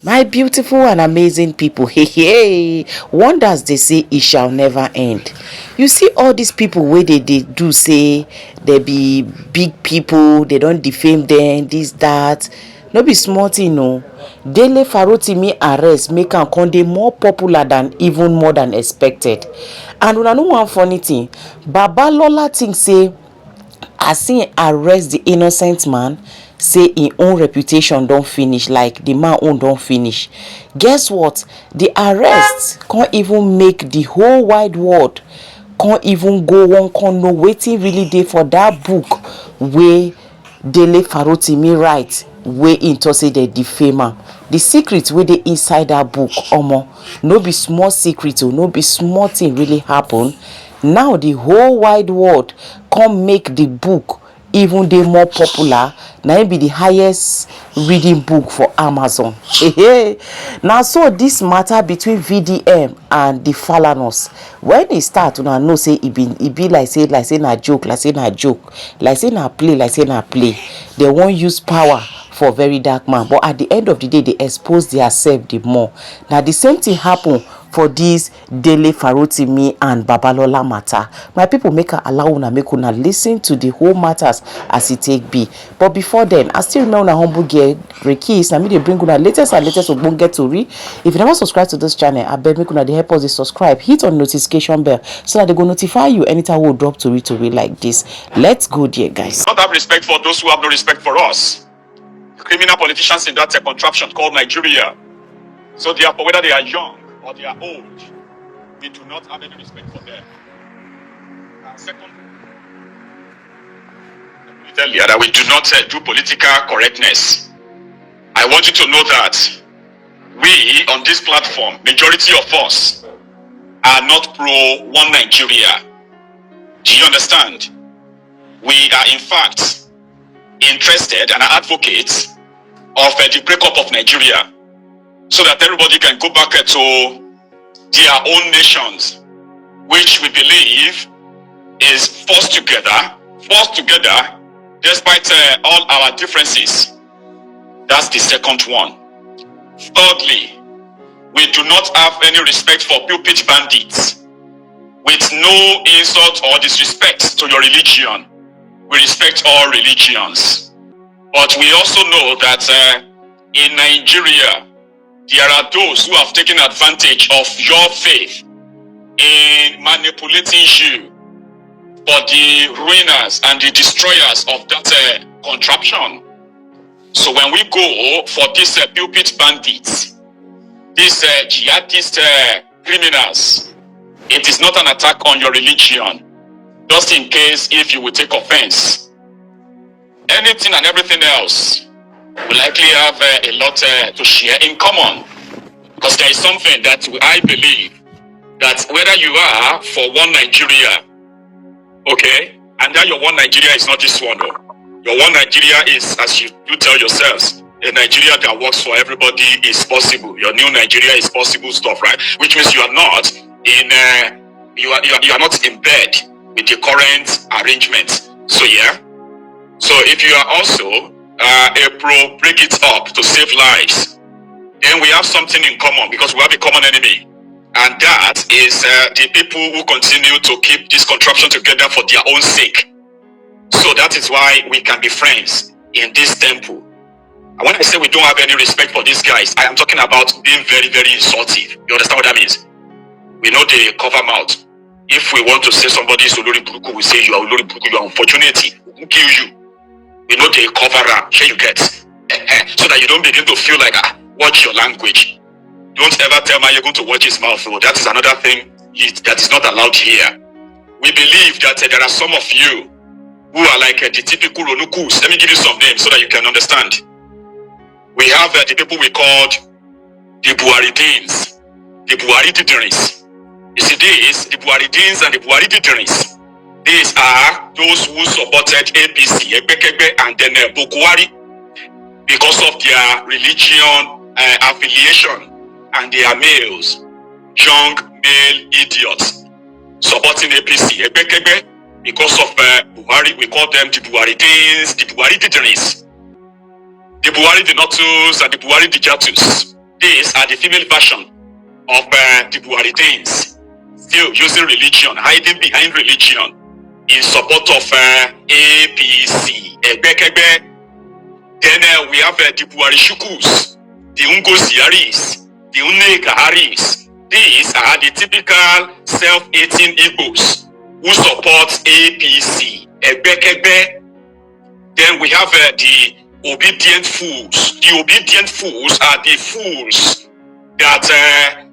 My beautiful and amazing people, hey, wonders they say it shall never end. You see all these people where they do say they be big people, they don't defame them, this, that. No be small thing, no. Dele Farotimi arrest make am come dey more popular than even more than expected. And una know one funny thing, Babalola think say as he arrest the innocent man, say im own reputation don finish, like the man own don finish. Guess what? The arrest can't even make the whole wide world can't even go one can know wetin really dey for that book wey Dele Farotimi write, wey im talk say dey defame am. The secret wey dey inside that book, omo, no be small secret o, no be small thing really happen. Now the whole wide world come make the book even dey more popular. Na it be the highest reading book for Amazon. Now so this matter between VDM and the Falanos, when e start, una know say e be like say na joke, like say na play, like say na play. They won't use power for very dark man, but at the end of the day they expose themselves the more. Now the same thing happen for this Dele Farotimi and Babalola matter. My people, make allow una make una listen to the whole matters as it take be. But before then, I still remember una humble girl Rekis. Now me they bring una latest ogbonge tori. If you never subscribe to this channel, I beg make una dey help us dey subscribe, hit on notification bell so that they go notify you anytime we drop tori like this. Let's go there, guys. Not have respect for those who have no respect for us. Criminal politicians in that contraption called Nigeria. So therefore, whether they are young or they are old, we do not have any respect for them. And second, we tell you that we do not do political correctness. I want you to know that we on this platform, majority of us, are not pro one Nigeria. Do you understand? We are in fact interested and are advocates of the breakup of Nigeria, so that everybody can go back to their own nations, which we believe is forced together despite all our differences. That's the second one. Thirdly, we do not have any respect for pulpit bandits. With no insult or disrespect to your religion, we respect all religions. But we also know that in Nigeria, there are those who have taken advantage of your faith in manipulating you for the ruiners and the destroyers of that contraption. So when we go for these pulpit bandits, these jihadist criminals, it is not an attack on your religion, just in case if you will take offense. Anything and everything else will likely have a lot to share in common, because there is something that I believe, that whether you are for one Nigeria, okay, and that your one Nigeria is not this one, no. Your one Nigeria is, as you do tell yourselves, a Nigeria that works for everybody is possible. Your new Nigeria is possible stuff, right? Which means you are not in you are not in bed with the current arrangement. So yeah. So if you are also a pro break it up to save lives, then we have something in common, because we have a common enemy, and that is the people who continue to keep this contraption together for their own sake. So that is why we can be friends in this temple. And when I say we don't have any respect for these guys, I am talking about being very, very insultive. You understand what that means? We know they cover mouth. If we want to say somebody is Olori Buruku, we say you are Olori Buruku, you are unfortunate. Who kill you? We know they cover up. Here you get. So that you don't begin to feel like, watch your language. Don't ever tell man you're going to watch his mouth. Oh, that is another thing that is not allowed here. We believe that there are some of you who are like the typical Onukus. Let me give you some names so that you can understand. We have the people we called the Buharidins, the Buharididins. You see, these, the Buharidins and the Buharididins, these are those who supported APC, Ekpekebe, and then Bokwari because of their religion affiliation, and they are males, young male idiots supporting APC, Ekpekebe, because of Buhari. We call them the Buharidins, the Buharididins, the Buhari Dinotus, and the Buhari Dijatus. These are the female version of the Buharians, still using religion, hiding behind religion in support of APC. Then we have the Buhari Shukus, the Ungozi Haris, the Unega Haris. These are the typical self-hating Igbos who support APC. Then we have the obedient fools. The obedient fools are the fools that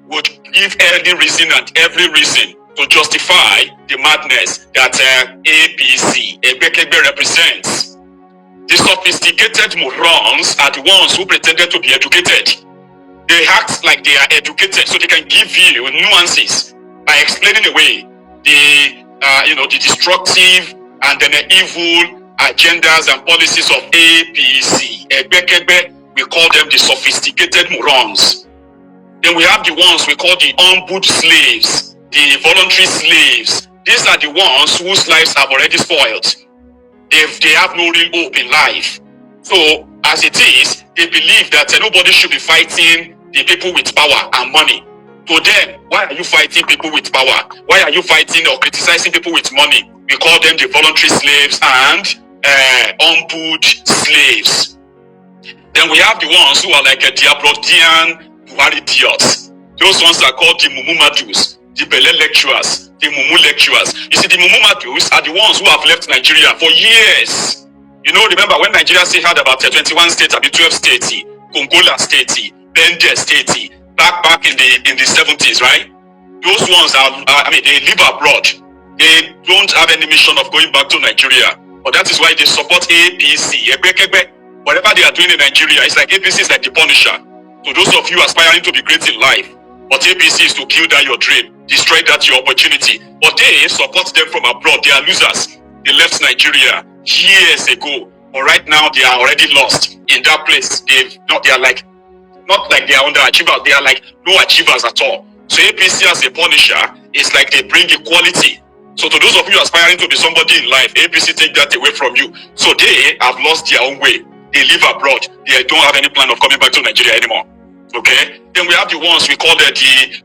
would give any reason and every reason to justify the madness that APC represents. The sophisticated morons are the ones who pretended to be educated. They act like they are educated so they can give you nuances by explaining away the the destructive and then the evil agendas and policies of APC. We call them the sophisticated morons. Then we have the ones we call the on-boot slaves, the voluntary slaves. These are the ones whose lives have already spoiled. They have no real hope in life. So as it is, they believe that nobody should be fighting the people with power and money. To them, why are you fighting people with power? Why are you fighting or criticizing people with money? We call them the voluntary slaves and on-boot slaves. Then we have the ones who are like a Diabrodian Buhari idiots. Those ones are called the Mumu Madus, the Bele lecturers, the Mumu lecturers. You see, the Mumu Madus are the ones who have left Nigeria for years. You know, remember when Nigeria still had about 21 states, about 12 states, Kongola state, Bende state, back in the 70s, right? Those ones are, they live abroad. They don't have any mission of going back to Nigeria. But that is why they support APC. Whatever they are doing in Nigeria, it's like APC is like the Punisher. So those of you aspiring to be great in life, but APC is to kill down your dream, destroy that your opportunity. But they support them from abroad. They are losers. They left Nigeria years ago. But right now they are already lost in that place. They are like, not like they are underachievers. They are like no achievers at all. So APC as a Punisher is like they bring equality. So to those of you aspiring to be somebody in life, APC take that away from you. So they have lost their own way. They live abroad. They don't have any plan of coming back to Nigeria anymore. Okay? Then we have the ones we call the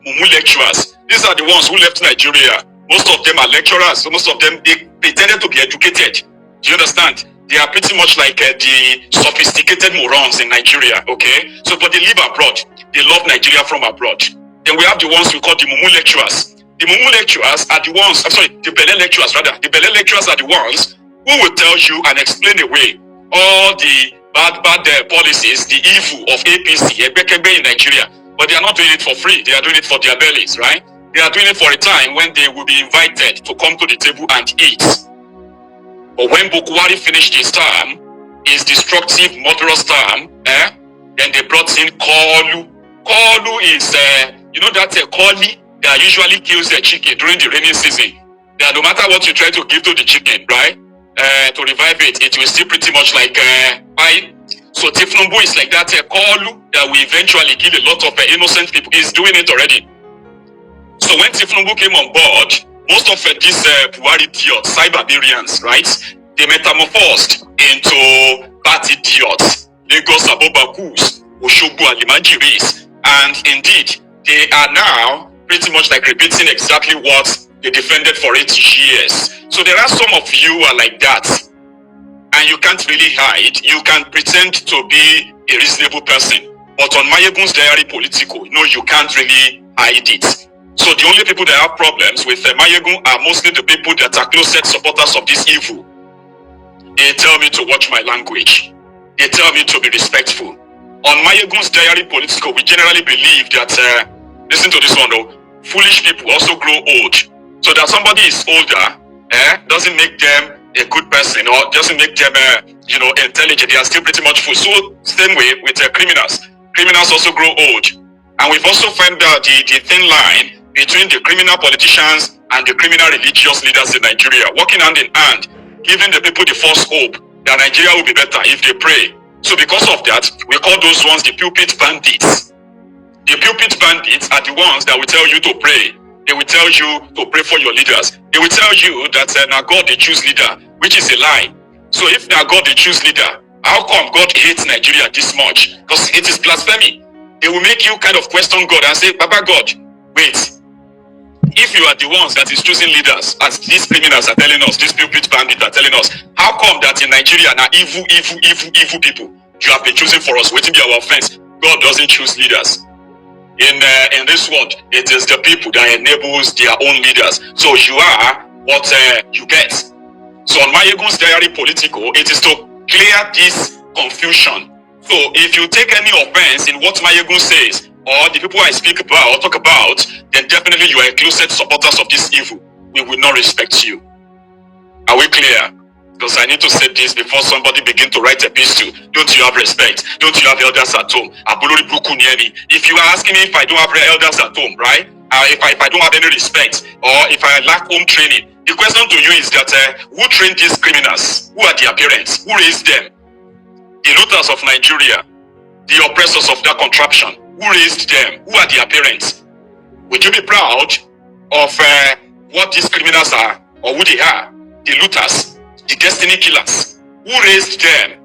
Mumu lecturers. These are the ones who left Nigeria. Most of them are lecturers. So most of them, they pretended to be educated. Do you understand? They are pretty much like the sophisticated morons in Nigeria. Okay? So, but they live abroad. They love Nigeria from abroad. Then we have the ones we call the Mumu lecturers. The Mumu lecturers are the ones, the Bele lecturers rather. The Bele lecturers are the ones who will tell you and explain away all the bad policies, the evil of APC, in Nigeria. But they are not doing it for free. They are doing it for their bellies, right? They are doing it for a time when they will be invited to come to the table and eat. But when Bukwari finished his term, his destructive, murderous term, then they brought in Kolu. Kolu is, that Koli that usually kills the chicken during the rainy season. That no matter what you try to give to the chicken, right, to revive it, it will still pretty much like fight. So Tifnumbu is like that Kolu that will eventually kill a lot of innocent people. He's doing it already. So when Tifnumbu came on board, most of these Buhari idiots, Cyberians, right, they metamorphosed into bad idiots, Lagos Abobakus, Oshogbo Alimanjiris, and indeed they are now pretty much like repeating exactly what they defended for 80 years. So there are some of you are like that, and you can't really hide. You can pretend to be a reasonable person, but on Mayegun's diary political, you can't really hide it. So the only people that have problems with Mayegun are mostly the people that are closest supporters of this evil. They tell me to watch my language. They tell me to be respectful. On Mayegun's diary political, we generally believe that, listen to this one though, foolish people also grow old. So that somebody is older, doesn't make them a good person or doesn't make them, intelligent. They are still pretty much fool. So same way with criminals. Criminals also grow old. And we've also found out the thin line between the criminal politicians and the criminal religious leaders in Nigeria, working hand in hand, giving the people the false hope that Nigeria will be better if they pray. So because of that, we call those ones the pulpit bandits. The pulpit bandits are the ones that will tell you to pray. They will tell you to pray for your leaders. They will tell you that now God they choose leader, which is a lie. So if now God they choose leader, how come God hates Nigeria this much? Because it is blasphemy. they will make you kind of question God and say, Baba God, wait, if you are the ones that is choosing leaders, as these criminals are telling us, these pulpit bandits are telling us, how come that in Nigeria now evil people you have been choosing for us, waiting be our offense? God doesn't choose leaders. In this world, it is the people that enables their own leaders. So you are what you get. So on Mayegun's diary political, it is to clear this confusion. So if you take any offense in what Mayegun says, or the people I speak about or talk about, then definitely you are a closet supporters of this evil. We will not respect you. Are we clear? Because I need to say this before somebody begin to write a piece to. Don't you have respect? Don't you have elders at home? If you are asking me if I don't have elders at home, right? If I don't have any respect, or if I lack home training, the question to you is that who trained these criminals? Who are their parents? Who raised them? The looters of Nigeria, the oppressors of that contraption. Who raised them? Who are their parents? Would you be proud of what these criminals are, or who they are? The looters, the destiny killers. Who raised them?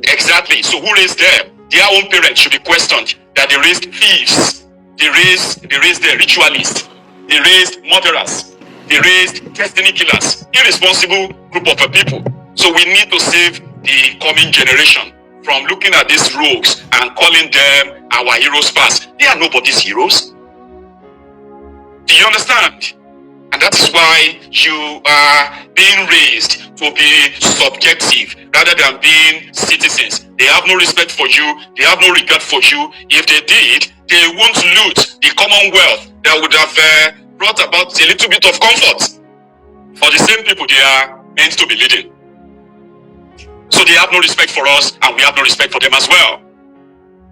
Exactly. So who raised them? Their own parents should be questioned. That they raised thieves. They raised the ritualists. They raised murderers. They raised destiny killers. Irresponsible group of people. So we need to save the coming generation from looking at these rogues and calling them our heroes past. They are nobody's heroes. Do you understand? And that is why you are being raised to be subjective rather than being citizens. They have no respect for you. They have no regard for you. If they did, they won't loot the commonwealth that would have brought about a little bit of comfort for the same people they are meant to be leading. So they have no respect for us, and we have no respect for them as well.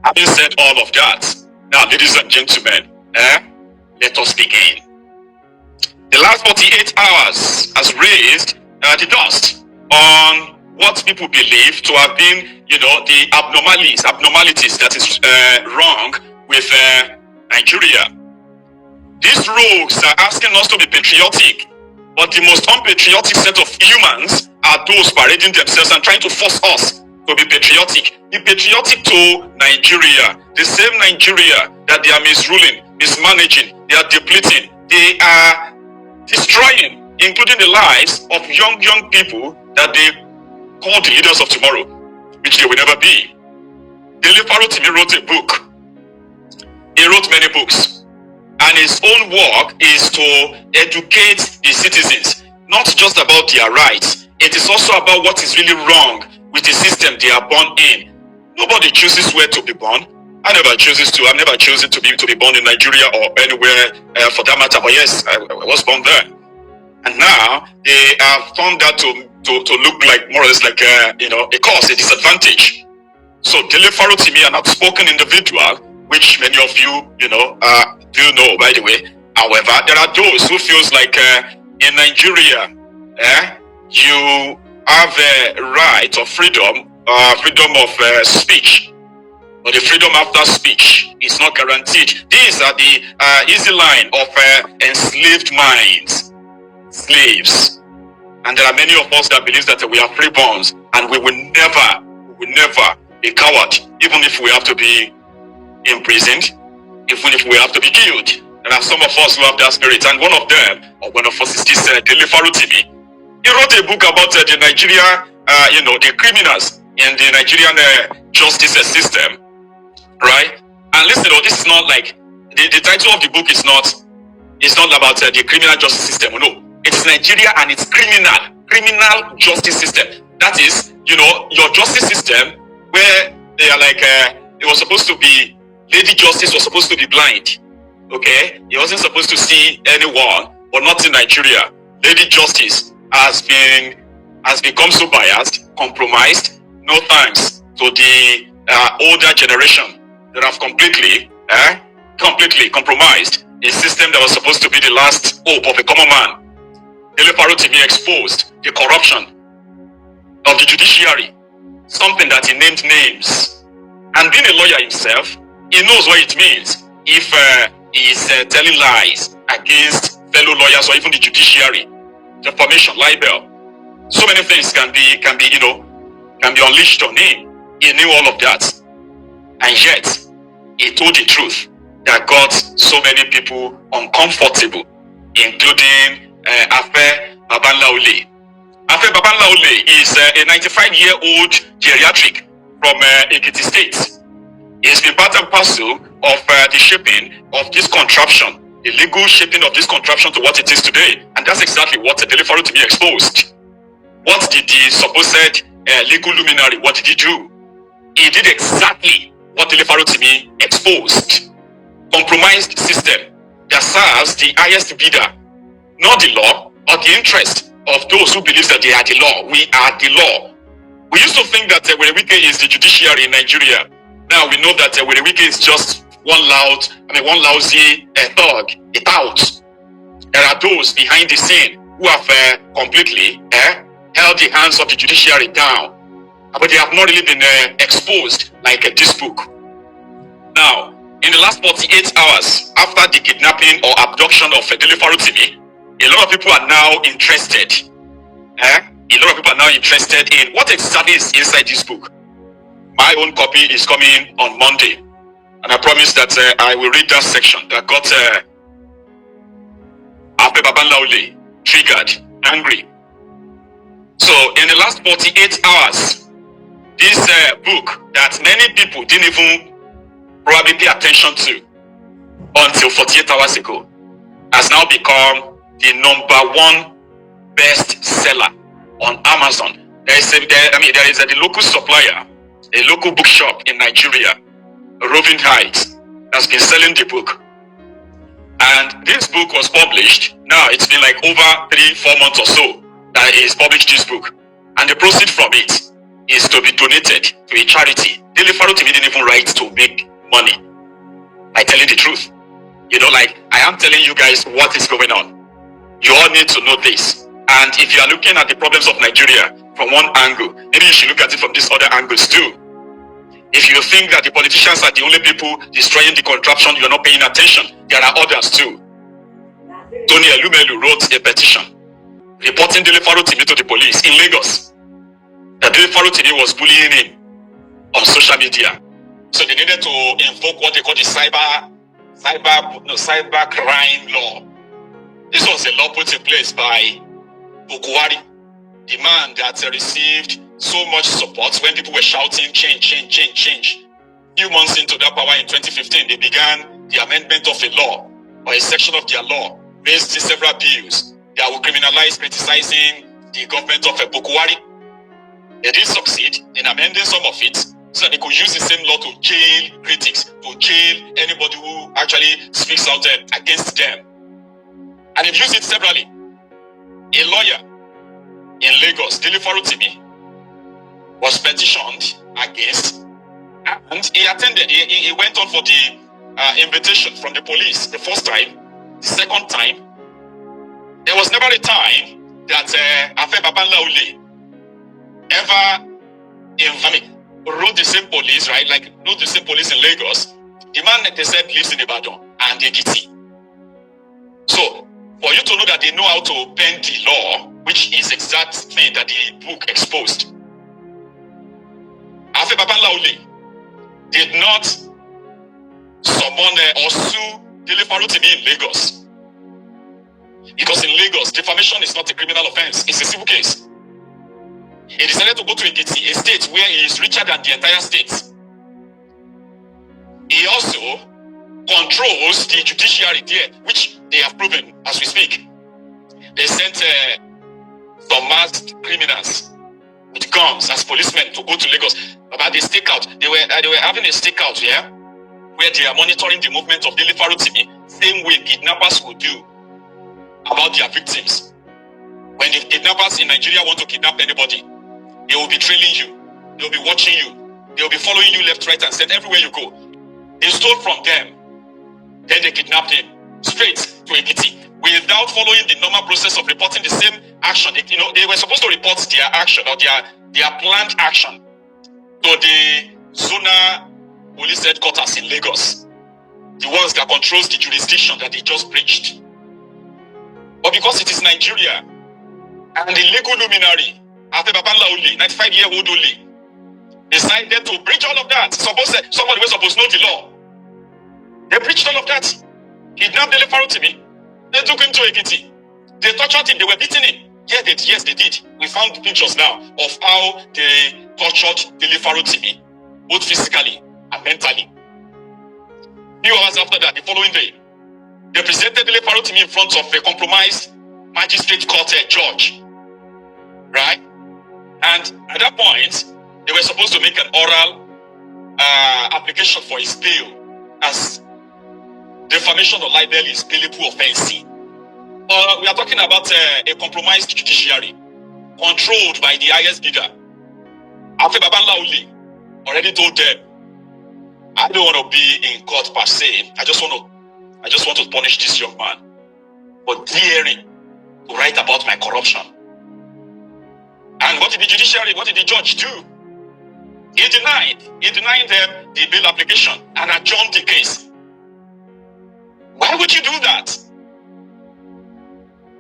Having said all of that, now ladies and gentlemen, let us begin. The last 48 hours has raised the dust on what people believe to have been, the abnormalities that is wrong with Nigeria. These rogues are asking us to be patriotic, but the most unpatriotic set of humans are those parading themselves and trying to force us to be patriotic. Be patriotic to Nigeria, the same Nigeria that they are misruling, mismanaging, they are depleting, they are destroying, including the lives of young people that they call the leaders of tomorrow, which they will never be. Dele Farotimi wrote a book. He wrote many books, and his own work is to educate the citizens, not just about their rights. It is also about what is really wrong with the system they are born in. Nobody chooses where to be born. I've never chosen to be born in Nigeria or anywhere for that matter. But yes, I was born there, and now they have turned that to look like more or less like a cause, a disadvantage. So Dele Farotimi, an outspoken individual, which many of you do know, by the way. However, there are those who feels like in Nigeria, you have a right of freedom of speech. But the freedom after speech is not guaranteed. These are the easy line of enslaved minds, slaves. And there are many of us that believe that we are freeborns, and we will never be coward, even if we have to be imprisoned, even if we have to be killed. There are some of us who have that spirit, and one of us is this Dele Farotimi. He wrote a book about the Nigeria, the criminals in the Nigerian justice system. Right? And listen, this is not like the title of the book is not about the criminal justice system. No, it's Nigeria and its criminal justice system. That is, your justice system where they are like it was supposed to be, Lady Justice was supposed to be blind. Okay, he wasn't supposed to see anyone, but not in Nigeria. Lady Justice has become so biased, compromised. No thanks to the older generation that have completely compromised a system that was supposed to be the last hope of a common man. Dele Farotimi exposed the corruption of the judiciary, something that he named names. And being a lawyer himself, he knows what it means if he is telling lies against fellow lawyers or even the judiciary. Defamation, libel, so many things can be unleashed on him. He knew all of that. And yet, he told the truth that got so many people uncomfortable, including Afe Babalola. Afe Babalola is a 95-year-old geriatric from Ekiti State. He's been part and parcel of the shaping of this contraption, the legal shaping of this contraption to what it is today. And that's exactly what Dele Farotimi exposed. What did the supposed legal luminary, what did he do? He did exactly what Dele Farotimi exposed. Compromised system that serves the highest bidder, not the law or the interest of those who believe that they are the law. We are the law. We used to think that Werewike is the judiciary in Nigeria. Now we know that Werewike is just one lousy thug, a tout. There are those behind the scene who have completely held the hands of the judiciary down, but they have not really been exposed like this book. Now, in the last 48 hours after the kidnapping or abduction of Dele Farotimi, a lot of people are now interested. A lot of people are now interested in what exactly is inside this book. My own copy is coming on Monday, and I promise that I will read that section that got Afe Babalola triggered, angry. So in the last 48 hours, this book that many people didn't even probably pay attention to until 48 hours ago has now become the #1 bestseller on Amazon. There is the local supplier, a local bookshop in Nigeria, Roving Heights, that's been selling the book. And this book was published. Now it's been like over 3-4 months or so that he's published this book. And the proceed from it is to be donated to a charity. Dele Farotimi didn't even write to make money by telling the truth. You know, like I am telling you guys what is going on. You all need to know this. And if you are looking at the problems of Nigeria from one angle, maybe you should look at it from these other angles too. If you think that the politicians are the only people destroying the contraption, you are not paying attention. There are others too. Tony Elumelu wrote a petition reporting Dele Farotimi to the police in Lagos. That Dele Farotimi was bullying him on social media. So they needed to invoke what they call the cyber crime law. This was a law put in place by Bukwari, the man that received so much support when people were shouting change, change, change, change. Few months into that power in 2015, they began the amendment of a law or a section of their law based in several bills that will criminalize criticizing the government of Bukwari. They did succeed in amending some of it so that they could use the same law to jail critics, to jail anybody who actually speaks out against them. And they've used it severally. A lawyer in Lagos, Dele Farotimi, was petitioned against, and he attended. He went on for the invitation from the police the first time. The second time, there was never a time that Afe Babalola ever wrote the same police, right? Like wrote the same police in Lagos. The man, they said, lives in Ibadan and Ekiti. So for you to know that they know how to bend the law, which is exact thing that the book exposed. Afe Babalola did not summon or sue Dele Farotimi in Lagos. Because in Lagos, defamation is not a criminal offense, it's a civil case. He decided to go to Ekiti, a state where he is richer than the entire state. He also controls the judiciary there, which they have proven as we speak. They sent some masked criminals with guns as policemen to go to Lagos. About the stakeout, they were having a stakeout here, where they are monitoring the movement of Dele Farotimi, same way kidnappers would do about their victims. When the kidnappers in Nigeria want to kidnap anybody, they will be trailing you, they will be watching you, they will be following you left, right, and center everywhere you go. They stole from them, then they kidnapped him straight to Ekiti without following the normal process of reporting the same action. They were supposed to report their action or their planned action to the zonal police headquarters in Lagos, the ones that controls the jurisdiction that they just breached. But because it is Nigeria and the legal luminary, Afe Babalola, 95-year-old only, decided to breach all of that. Somebody was supposed to know the law. published all of that. Kidnapped Dele Farotimi. They took him to Ekiti. They tortured him. They were beating him. Yes, they did. We found pictures now of how they tortured Dele Farotimi, both physically and mentally. Few hours after that, the following day, they presented Dele Farotimi in front of a compromised magistrate court judge. Right? And at that point, they were supposed to make an oral application for his bail, as defamation or libel is bailable offense. We are talking about a compromised judiciary controlled by the highest bidder. Afe Babalola Sècrét already told them, I don't want to be in court per se. I just want to punish this young man for daring to write about my corruption. And what did the judiciary, what did the judge do? He denied them the bail application and adjourned the case. Why would you do that?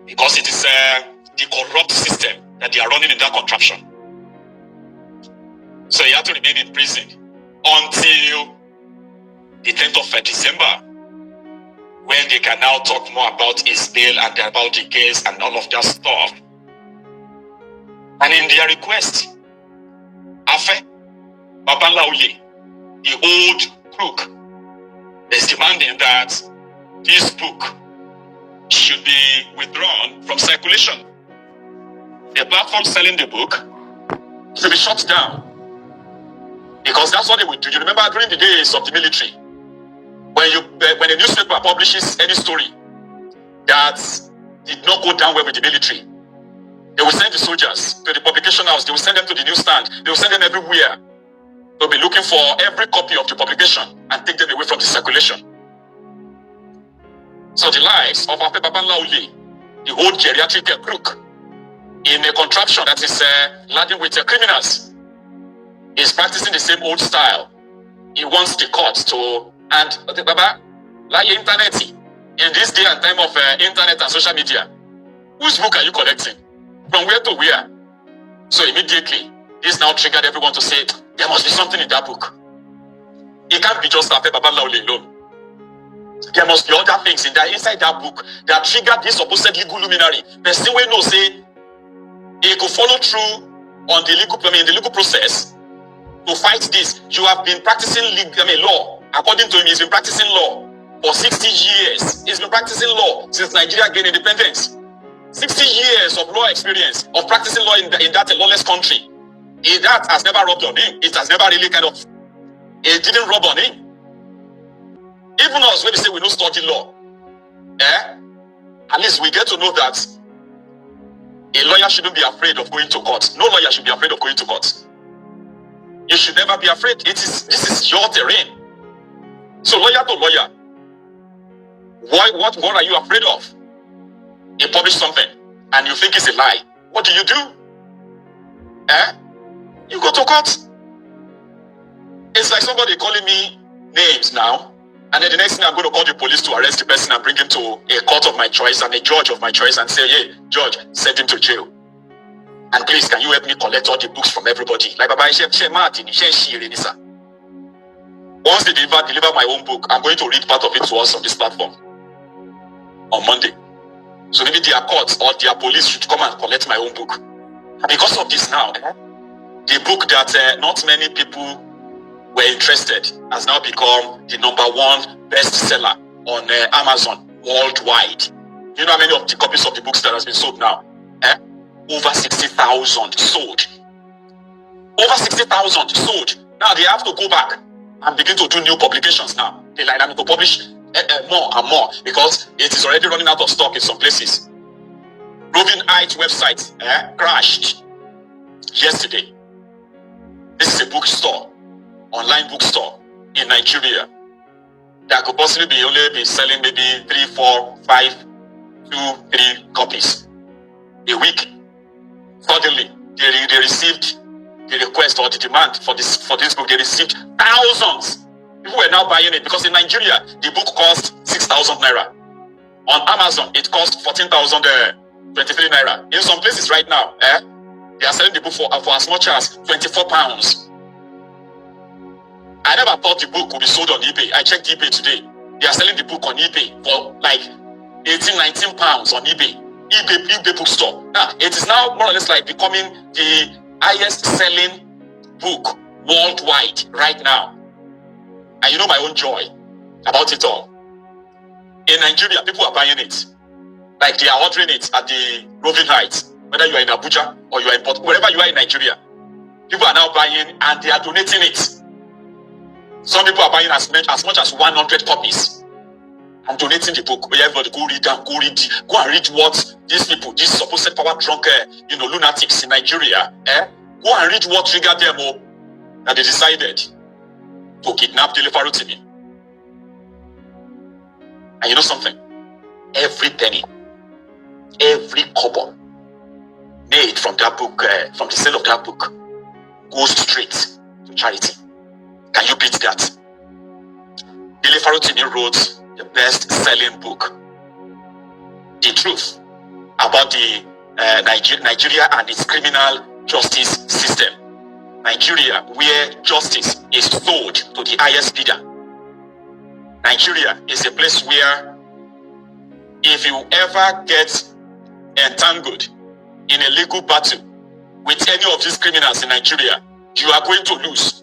Because it is the corrupt system that they are running in that contraption. So he had to remain in prison until the 10th of December, when they can now talk more about his bail and about the case and all of that stuff. And in their request, Afe Babalola Sècrét, the old crook, is demanding that this book should be withdrawn from circulation. The platform selling the book should be shut down, because that's what they would do. You remember during the days of the military, when a newspaper publishes any story that did not go down well with the military, they will send the soldiers to the publication house. They will send them to the newsstand. They will send them everywhere. They'll be looking for every copy of the publication and take them away from the circulation. So the lives of Afe Babalola Sècrét, the old geriatric crook, in a contraption that is laden with criminals, is practicing the same old style. He wants the court to, and Baba, like internet, in this day and time of internet and social media, whose book are you collecting? From where to where? So immediately, this now triggered everyone to say, there must be something in that book. It can't be just Afe Babalola Sècrét alone. There must be other things inside that book that triggered this supposed legal luminary. The same way no say, he could follow through on the legal process to fight this. You have been practicing law. According to him, he's been practicing law for 60 years. He's been practicing law since Nigeria gained independence. 60 years of law experience, of practicing law in that lawless country. That has never rubbed on him. It has never really it didn't rub on him. Even us, when we say we don't study law, at least we get to know that a lawyer shouldn't be afraid of going to court. No lawyer should be afraid of going to court. You should never be afraid. This is your terrain. So lawyer to lawyer, what are you afraid of? You publish something and you think it's a lie. What do? You go to court. It's like somebody calling me names now, and then the next thing I'm going to call the police to arrest the person and bring him to a court of my choice and a judge of my choice and say, hey, judge, send him to jail. And please, can you help me collect all the books from everybody? Like Baba, once they deliver my own book, I'm going to read part of it to us on this platform on Monday. So maybe their courts or their police should come and collect my own book. And because of this now, the book that not many people were interested has now become the #1 bestseller on Amazon worldwide. You know how many of the copies of the books that has been sold now? Over 60,000 sold. Over 60,000 sold. Now they have to go back and begin to do new publications now. They like them to publish more and more because it is already running out of stock in some places. Roving Heights website crashed yesterday. This is a bookstore, online bookstore in Nigeria that could possibly only be selling maybe 3, 4, 5, 2, 3 copies a week. Suddenly, they received the request or the demand for this book. They received thousands. People were now buying it because in Nigeria the book cost 6,000 naira. On Amazon it cost 14,023 naira. In some places right now, they are selling the book for as much as 24 pounds. I never thought the book would be sold on eBay. I checked eBay today. They are selling the book on eBay for like 18, 19 pounds on eBay. eBay bookstore. Now, it is now more or less like becoming the highest selling book worldwide right now. And you know my own joy about it all. In Nigeria, people are buying it. Like they are ordering it at the Roving Heights. Whether you are in Abuja or you are in Port, wherever you are in Nigeria, people are now buying and they are donating it. Some people are buying as much as 100 copies and donating the book. Everybody go read and go and read what these people, these supposed power drunk, lunatics in Nigeria, go and read what triggered them that they decided to kidnap Dele Farotimi. And you know something? Every penny, every kobo made from that book, from the sale of that book, goes straight to charity. Can you beat that? Dele Farotimi wrote the best-selling book, The Truth About the Nigeria and its criminal justice system. Nigeria, where justice is sold to the highest bidder. Nigeria is a place where if you ever get entangled in a legal battle with any of these criminals in Nigeria, you are going to lose.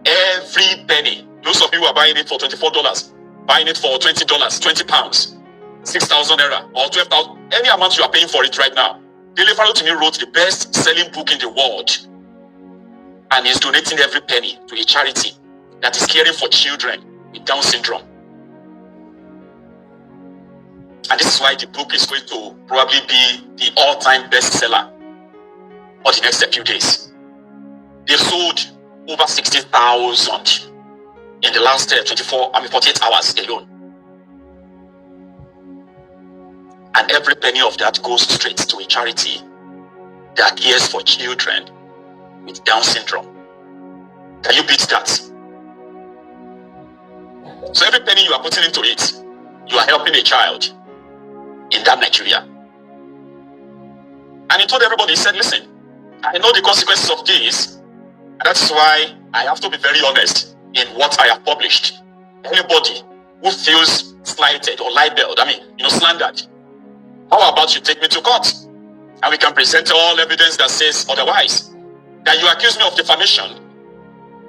Every penny. Those of you who are buying it for $24, buying it for $20, 20 pounds, 6,000 naira, or 12,000, any amount you are paying for it right now. Dele Farotimi wrote the best-selling book in the world and is donating every penny to a charity that is caring for children with Down syndrome. And this is why the book is going to probably be the all-time bestseller for the next few days. They've sold over 60,000 in the last 48 hours alone. And every penny of that goes straight to a charity that cares for children with Down syndrome. Can you beat that? So every penny you are putting into it, you are helping a child in that Nigeria. And he told everybody, he said, listen, I know the consequences of this, and that's why I have to be very honest in what I have published. Anybody who feels slighted or libeled, slandered, how about you take me to court? And we can present all evidence that says otherwise. That you accuse me of defamation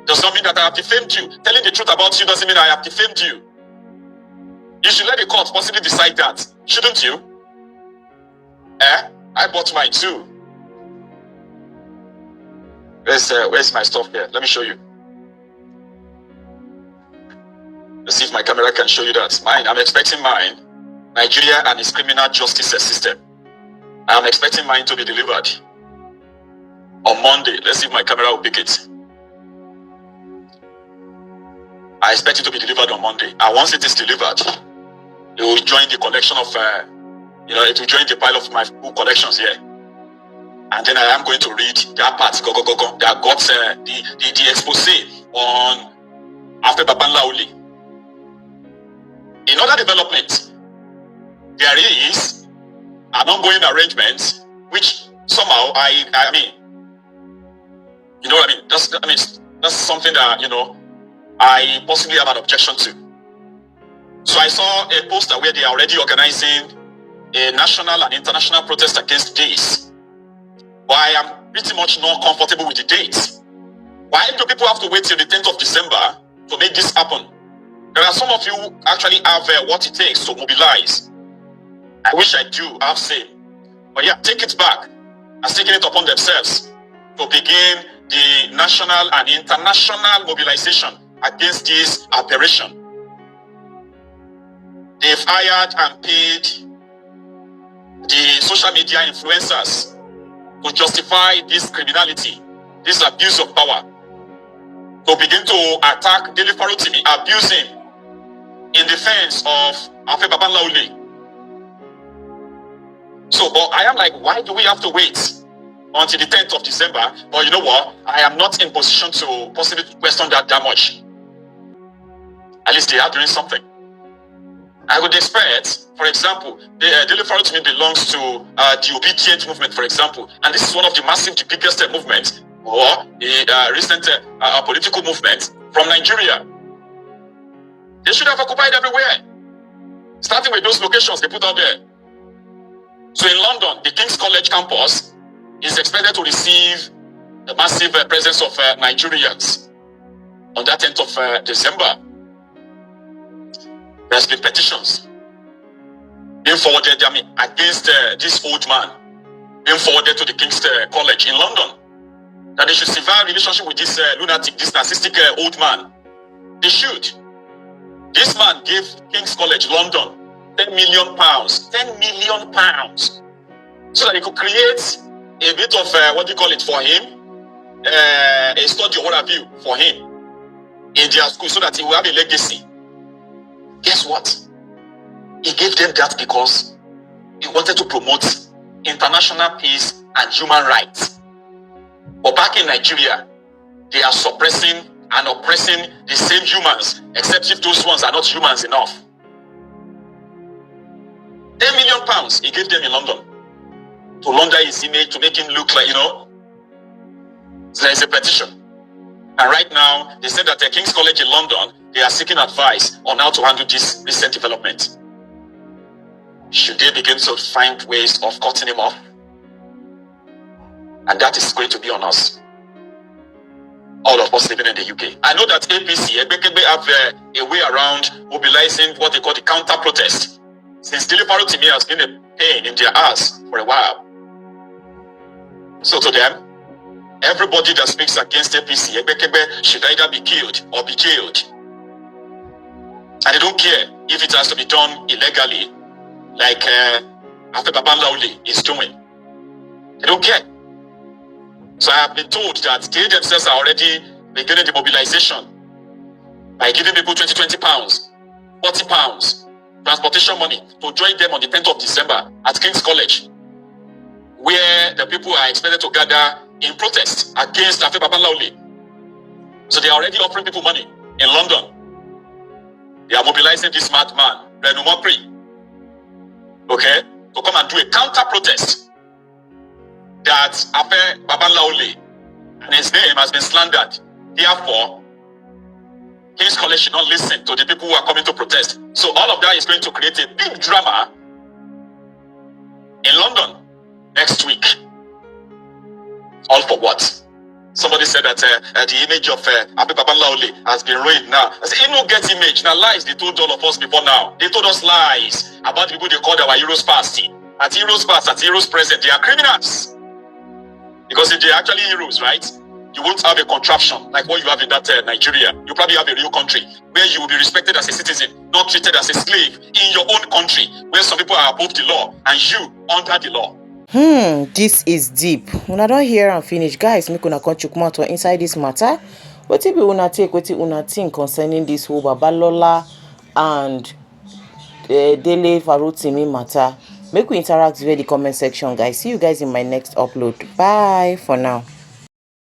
does not mean that I have defamed you. Telling the truth about you doesn't mean I have defamed you. You should let the court possibly decide that, shouldn't you? I bought mine too. Where's my stuff here? Let me show you. Let's see if my camera can show you that. Mine, I'm expecting mine. Nigeria and its criminal justice system. I'm expecting mine to be delivered on Monday. Let's see if my camera will pick it. I expect it to be delivered on Monday. And once it is delivered, it will join the collection of, it will join the pile of my book collections here. And then I am going to read that part, that got the expose on Afe Babalola. In other developments, there is an ongoing arrangement which somehow that's something that I possibly have an objection to. So I saw a poster where they are already organizing a national and international protest against this. But I am pretty much not comfortable with the dates. Why do people have to wait till the 10th of December to make this happen? There are some of you who actually have what it takes to mobilize. I wish I do have say. But yeah, take it back. As taking it upon themselves to begin the national and international mobilization against this aberration. They've hired and paid the social media influencers to justify this criminality, this abuse of power, to begin to attack Dele Farotimi, abuse him in defense of Afe Babalola. So, but I am like, why do we have to wait until the 10th of December? But you know what? I am not in position to possibly question that much. At least they are doing something. I would expect, for example, Dele Farotimi belongs to the obedient movement, for example. And this is one of the biggest movements, or the recent political movement from Nigeria. They should have occupied everywhere, starting with those locations they put out there. So in London, the King's College campus is expected to receive the massive presence of Nigerians on that 10th of December. There's been petitions being forwarded against this old man, being forwarded to the King's College in London, that they should sever relationship with this lunatic, this narcissistic old man. They should. This man gave King's College London £10 million, £10 million, so that he could create a bit of for him, a study or what have you for him in their school, so that he will have a legacy. Guess what? He gave them that because he wanted to promote international peace and human rights. But back in Nigeria, they are suppressing and oppressing the same humans, except if those ones are not humans enough. £10 million he gave them in London to launder his image, to make him look like, So there is a petition. And right now, they said that the King's College in London, they are seeking advice on how to handle this recent development. Should they begin to find ways of cutting him off? And that is going to be on us. All of us living in the UK. I know that APC have a way around mobilizing what they call the counter-protest. Since Dele Farotimi has been a pain in their ass for a while. So to them, everybody that speaks against APC should either be killed or be jailed. And they don't care if it has to be done illegally, like Afe Babalola is doing. They don't care. So I have been told that they themselves are already beginning the mobilization by giving people £20, £40 transportation money to join them on the 10th of December at King's College, where the people are expected to gather in protest against Afe Babalola. So they are already offering people money in London. They are mobilizing this madman, okay, to come and do a counter-protest that Afe Babalola and his name has been slandered. Therefore, King's College should not listen to the people who are coming to protest. So all of that is going to create a big drama in London next week. All for what? Somebody said that the image of Afe Babalola has been ruined now. I said, no get image. Now lies they told all of us before now. They told us lies about the people they called our heroes past. At heroes past, at heroes present, they are criminals. Because if they're actually heroes, right, you won't have a contraption like what you have in that Nigeria. You probably have a real country where you will be respected as a citizen, not treated as a slave in your own country, where some people are above the law and you under the law. This is deep. When I don't hear and finish, guys, make una come chook mouth inside this matter. What if una take, what if una think concerning this whole Babalola and Dele Farotimi matter? Make we interact via the comment section, guys. See you guys in my next upload. Bye for now.